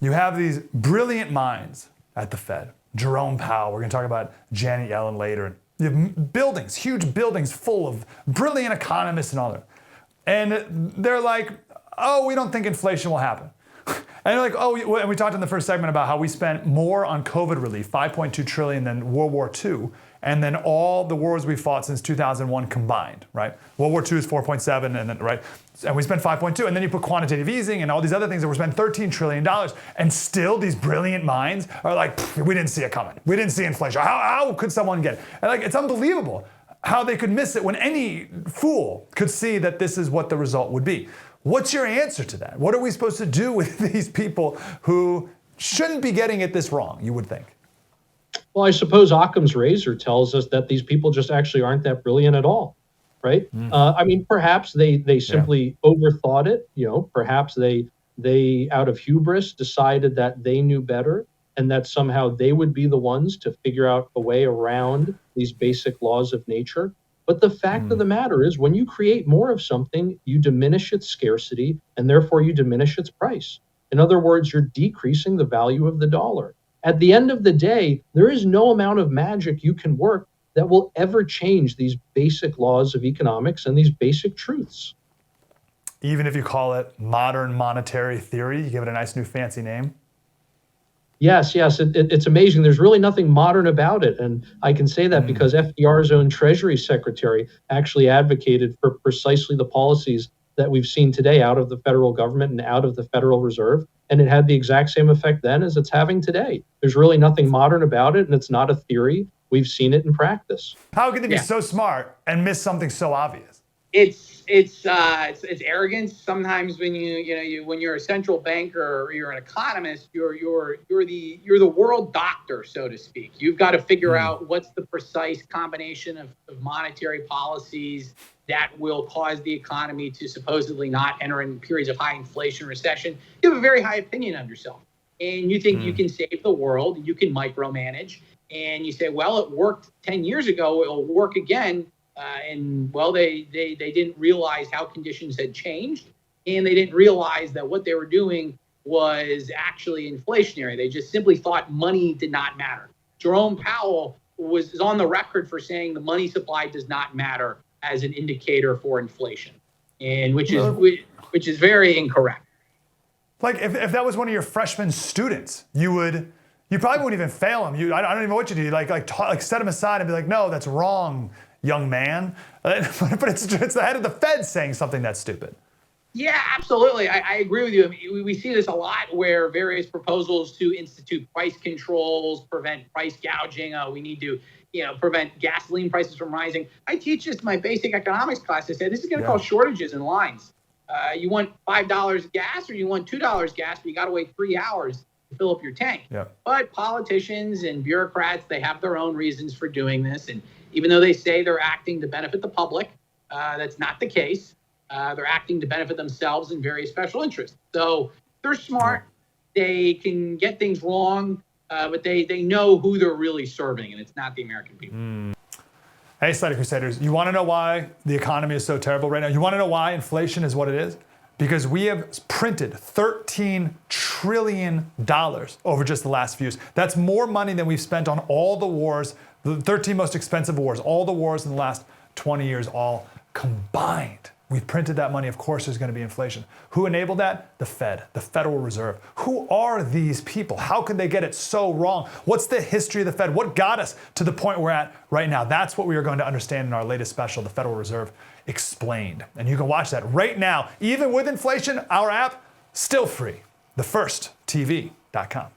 you have these brilliant minds at the Fed. Jerome Powell, we're going to talk about Janet Yellen later. You have buildings, huge buildings full of brilliant economists and all that. And they're like, oh, we don't think inflation will happen. And they're like, oh, and we talked in the first segment about how we spent more on COVID relief, $5.2 trillion than World War II, and then all the wars we fought since 2001 combined, right? World War II is 4.7, and then, right? And we spent 5.2, and then you put quantitative easing and all these other things that we're spending $13 trillion, and still these brilliant minds are like, we didn't see it coming. We didn't see inflation. How could someone get it? And like, it's unbelievable how they could miss it when any fool could see that this is what the result would be. What's your answer to that? What are we supposed to do with these people who shouldn't be getting it this wrong, you would think? Well, I suppose Occam's razor tells us that these people just actually aren't that brilliant at all, right? I mean, perhaps they simply overthought it. You know, perhaps they out of hubris decided that they knew better and that somehow they would be the ones to figure out a way around these basic laws of nature. But the fact of the matter is, when you create more of something, you diminish its scarcity, and therefore you diminish its price. In other words, you're decreasing the value of the dollar. At the end of the day, there is no amount of magic you can work that will ever change these basic laws of economics and these basic truths. Even if you call it modern monetary theory, you give it a nice new fancy name? Yes, it's amazing. There's really nothing modern about it. And I can say that because FDR's own Treasury Secretary actually advocated for precisely the policies that we've seen today out of the federal government and out of the Federal Reserve. And it had the exact same effect then as it's having today. There's really nothing modern about it, and it's not a theory. We've seen it in practice. How could they be so smart and miss something so obvious? It's arrogance. Sometimes when when you're a central banker or you're an economist, you're the world doctor, so to speak. You've got to figure out what's the precise combination of monetary policies that will cause the economy to supposedly not enter in periods of high inflation, recession. You have a very high opinion of yourself, and you think you can save the world, you can micromanage, and you say, well, it worked 10 years ago, it'll work again. They didn't realize how conditions had changed, and they didn't realize that what they were doing was actually inflationary. They just simply thought money did not matter. Jerome Powell is on the record for saying the money supply does not matter as an indicator for inflation, and which is very incorrect. Like if that was one of your freshman students, you probably wouldn't even fail him. I don't even know what you do. Like set him aside and be like, no, that's wrong, young man. But it's the head of the Fed saying something that's stupid. Yeah, absolutely. I agree with you. I mean, we see this a lot where various proposals to institute price controls, prevent price gouging. We need to, prevent gasoline prices from rising. I teach this in my basic economics class. I said, this is going to cause shortages in lines. You want $5 gas or you want $2 gas, but you got to wait 3 hours to fill up your tank. Yeah. But politicians and bureaucrats, they have their own reasons for doing this. And even though they say they're acting to benefit the public, that's not the case. They're acting to benefit themselves and various special interests. So they're smart. They can get things wrong, but they know who they're really serving, and it's not the American people. Hey, Slater Crusaders, you want to know why the economy is so terrible right now? You want to know why inflation is what it is? Because we have printed $13 trillion over just the last few years. That's more money than we've spent on all the wars, the 13 most expensive wars, all the wars in the last 20 years, all combined. We've printed that money. Of course, there's going to be inflation. Who enabled that? The Fed, the Federal Reserve. Who are these people? How could they get it so wrong? What's the history of the Fed? What got us to the point we're at right now? That's what we are going to understand in our latest special, The Federal Reserve Explained. And you can watch that right now. Even with inflation, our app, still free. TheFirstTV.com.